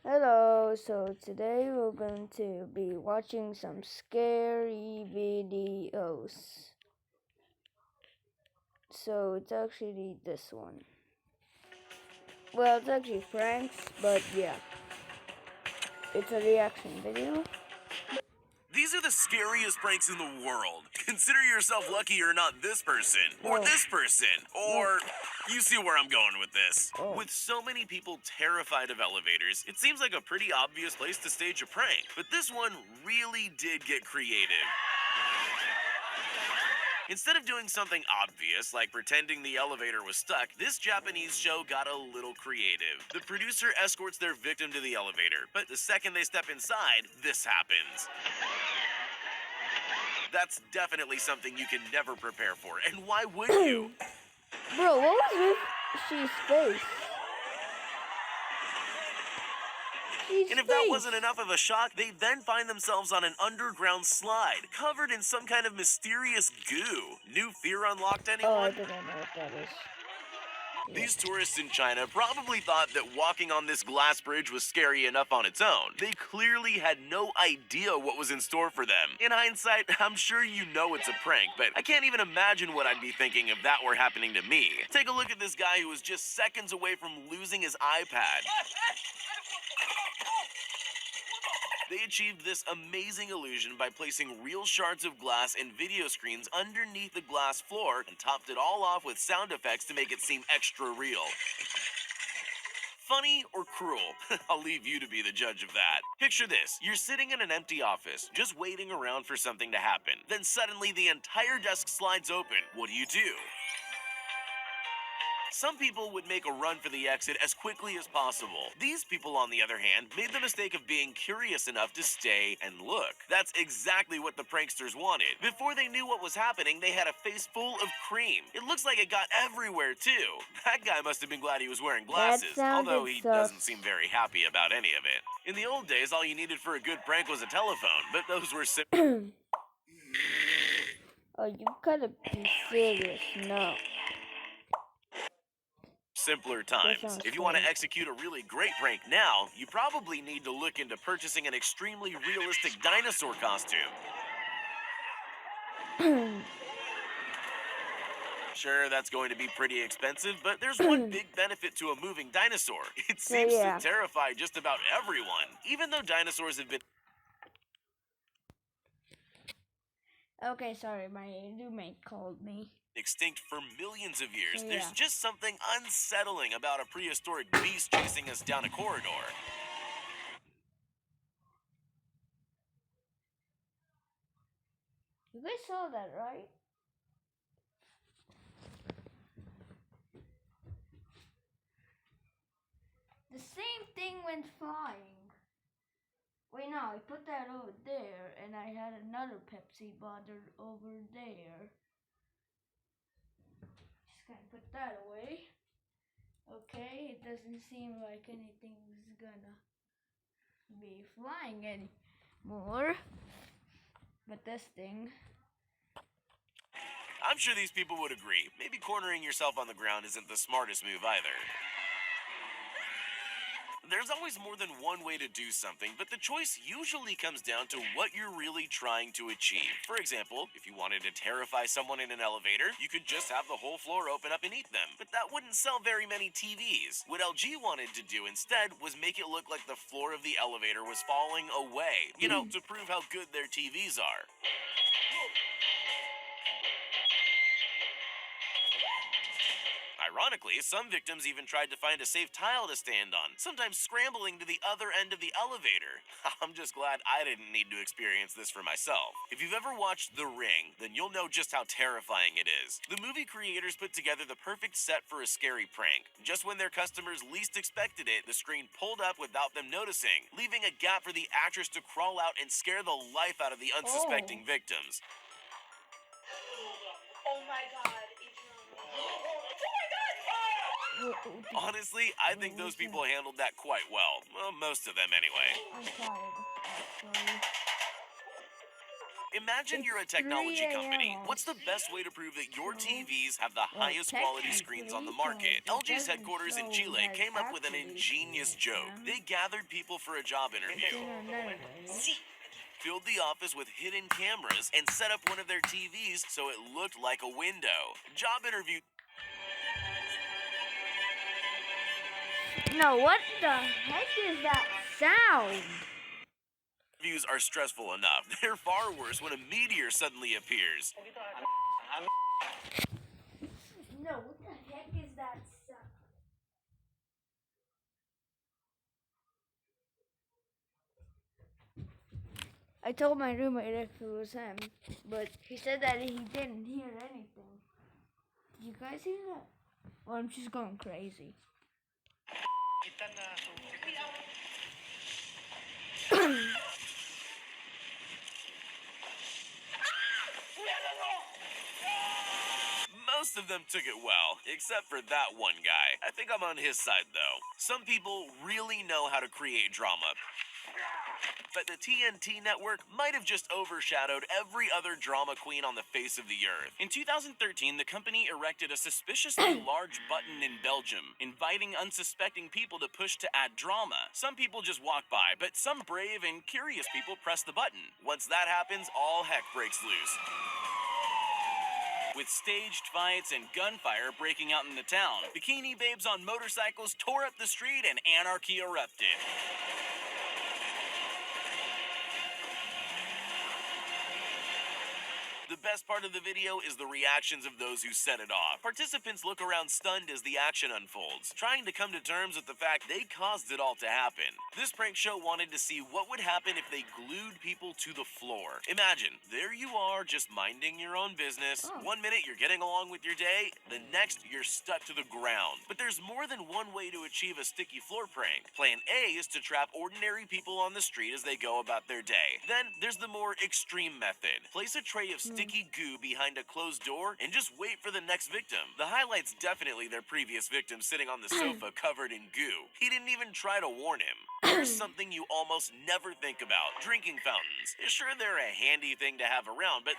Hello, so today we're going to be watching some scary videos. So it's actually this one. Well, it's actually Frank's, but yeah, it's a reaction video. These are the scariest pranks in the world. Consider yourself lucky you're not this person, or No, this person, or... You see where I'm going with this. Oh. With so many people terrified of elevators, it seems like a pretty obvious place to stage a prank. But this one really did get creative. Instead of doing something obvious, like pretending the elevator was stuck, this Japanese show got a little creative. The producer escorts their victim to the elevator, but the second they step inside, this happens. That's definitely something you can never prepare for, and why would you? Bro, what was with she's face? And if that wasn't enough of a shock, they then find themselves on an underground slide, covered in some kind of mysterious goo. New fear unlocked, anyone? Oh, I don't know what that is. These tourists in China probably thought that walking on this glass bridge was scary enough on its own. They clearly had no idea what was in store for them. In hindsight, I'm sure you know it's a prank, but I can't even imagine what I'd be thinking if that were happening to me. Take a look at this guy who was just seconds away from losing his iPad. They achieved this amazing illusion by placing real shards of glass and video screens underneath the glass floor and topped it all off with sound effects to make it seem extra real. Funny or cruel? I'll leave you to be the judge of that. Picture this. You're sitting in an empty office, just waiting around for something to happen. Then suddenly the entire desk slides open. What do? Some people would make a run for the exit as quickly as possible. These people, on the other hand, made the mistake of being curious enough to stay and look. That's exactly what the pranksters wanted. Before they knew what was happening, they had a face full of cream. It looks like it got everywhere, too. That guy must have been glad he was wearing glasses, although he doesn't seem very happy about any of it. In the old days, all you needed for a good prank was a telephone, but those were Oh, you gotta be serious now. simpler times. If you want to execute a really great prank now, you probably need to look into purchasing an extremely realistic dinosaur costume. Sure, that's going to be pretty expensive, but there's one big benefit to a moving dinosaur. It seems to terrify just about everyone, even though dinosaurs have been... Okay, sorry, my roommate called me. Extinct for millions of years. There's just something unsettling about a prehistoric beast chasing us down a corridor. You guys saw that, right? The same thing went flying. Wait, no, I put that over there, and I had another Pepsi bottle over there. Just gonna put that away. Okay, it doesn't seem like anything's gonna be flying anymore. But this thing... I'm sure these people would agree. Maybe cornering yourself on the ground isn't the smartest move either. There's always more than one way to do something, but the choice usually comes down to what you're really trying to achieve. For example, if you wanted to terrify someone in an elevator, you could just have the whole floor open up and eat them. But that wouldn't sell very many TVs. What LG wanted to do instead was make it look like the floor of the elevator was falling away. You know, to prove how good their TVs are. Ironically, some victims even tried to find a safe tile to stand on, sometimes scrambling to the other end of the elevator. I'm just glad I didn't need to experience this for myself. If you've ever watched The Ring, then you'll know just how terrifying it is. The movie creators put together the perfect set for a scary prank. Just when their customers least expected it, the screen pulled up without them noticing, leaving a gap for the actress to crawl out and scare the life out of the unsuspecting victims. Oh my god, Honestly, I think those people handled that quite well. Well, most of them anyway. I'm tired, actually. Imagine It's you're a 3 technology a.m. company. What's the also. best way to prove that your So, TVs have the well, highest quality screens on the market? technically, 'cause it LG's doesn't headquarters in show Chile that came up with an actually ingenious screen joke. it, They gathered people for a job interview, It's in another way. filled the office with hidden cameras, and set up one of their TVs so it looked like a window. Job interview No, what the heck is that sound? Interviews are stressful enough. They're far worse when a meteor suddenly appears. No, what the heck is that sound? I told my roommate if it was him, but he said that he didn't hear anything. Did you guys hear that? Or I'm just going crazy. Most of them took it well, except for that one guy. I think I'm on his side, though. Some people really know how to create drama. But the TNT network might have just overshadowed every other drama queen on the face of the earth. In 2013, the company erected a suspiciously large button in Belgium, inviting unsuspecting people to push to add drama. Some people just walk by, but some brave and curious people press the button. Once that happens, all heck breaks loose, with staged fights and gunfire breaking out in the town. Bikini babes on motorcycles tore up the street and anarchy erupted. The best part of the video is the reactions of those who set it off. Participants look around stunned as the action unfolds, trying to come to terms with the fact they caused it all to happen. This prank show wanted to see what would happen if they glued people to the floor. Imagine, there you are just minding your own business. Oh. 1 minute you're getting along with your day, the next you're stuck to the ground. But there's more than one way to achieve a sticky floor prank. Plan A is to trap ordinary people on the street as they go about their day. Then there's the more extreme method. Place a tray of sticky goo behind a closed door and just wait for the next victim. The highlight's definitely their previous victim sitting on the sofa covered in goo. He didn't even try to warn him. Here's something you almost never think about: drinking fountains. Sure, they're a handy thing to have around, but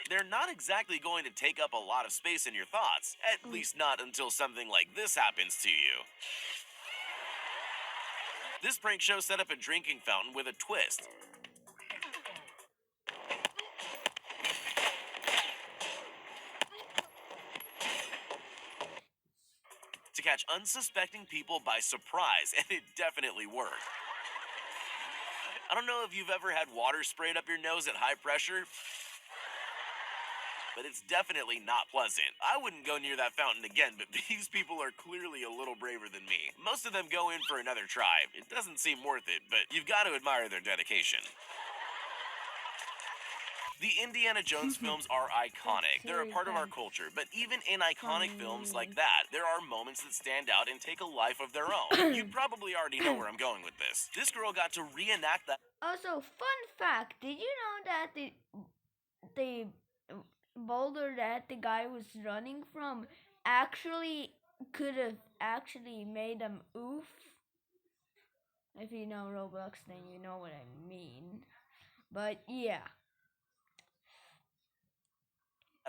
they're not exactly going to take up a lot of space in your thoughts. At least not until something like this happens to you. This prank show set up a drinking fountain with a twist. To catch unsuspecting people by surprise, and it definitely worked. I don't know if you've ever had water sprayed up your nose at high pressure, but it's definitely not pleasant. I wouldn't go near that fountain again, but these people are clearly a little braver than me. Most of them go in for another try. It doesn't seem worth it, but you've got to admire their dedication. The Indiana Jones films are iconic. They're a part of our culture, but even in iconic films like that, there are moments that stand out and take a life of their own. You probably already know where I'm going with this. This girl got to reenact that. Also, fun fact: did you know that the boulder that the guy was running from actually could have actually made him oof? If you know Roblox, then you know what I mean. But yeah.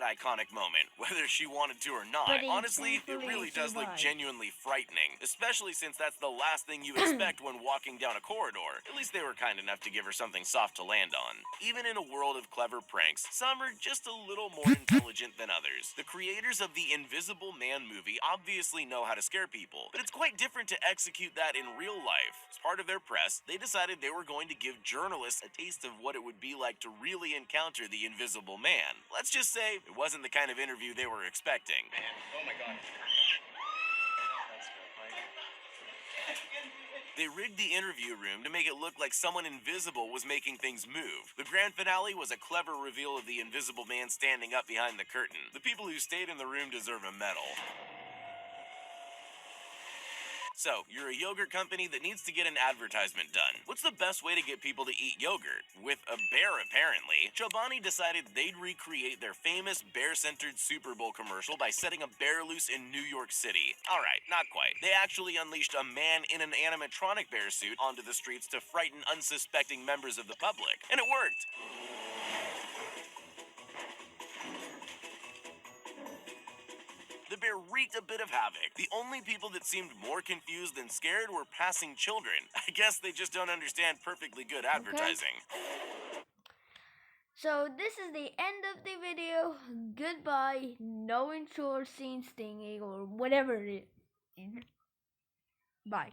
Iconic moment, whether she wanted to or not. But he Honestly, it thankfully really does look survived. genuinely frightening, especially since that's the last thing you expect when walking down a corridor. At least they were kind enough to give her something soft to land on. Even in a world of clever pranks, some are just a little more intelligent than others. The creators of the Invisible Man movie obviously know how to scare people, but it's quite different to execute that in real life. As part of their press, they decided they were going to give journalists a taste of what it would be like to really encounter the Invisible Man. Let's just say it wasn't the kind of interview they were expecting. Man, oh my god. They rigged the interview room to make it look like someone invisible was making things move. The grand finale was a clever reveal of the Invisible Man standing up behind the curtain. The people who stayed in the room deserve a medal. So, you're a yogurt company that needs to get an advertisement done. What's the best way to get people to eat yogurt? With a bear, apparently. Chobani decided they'd recreate their famous bear-centered Super Bowl commercial by setting a bear loose in New York City. Alright, not quite. They actually unleashed a man in an animatronic bear suit onto the streets to frighten unsuspecting members of the public. And it worked! The bear wreaked a bit of havoc. The only people that seemed more confused than scared were passing children. I guess they just don't understand perfectly good advertising. So this is the end of the video. Goodbye. No intro or scene stinging or whatever it is. Bye.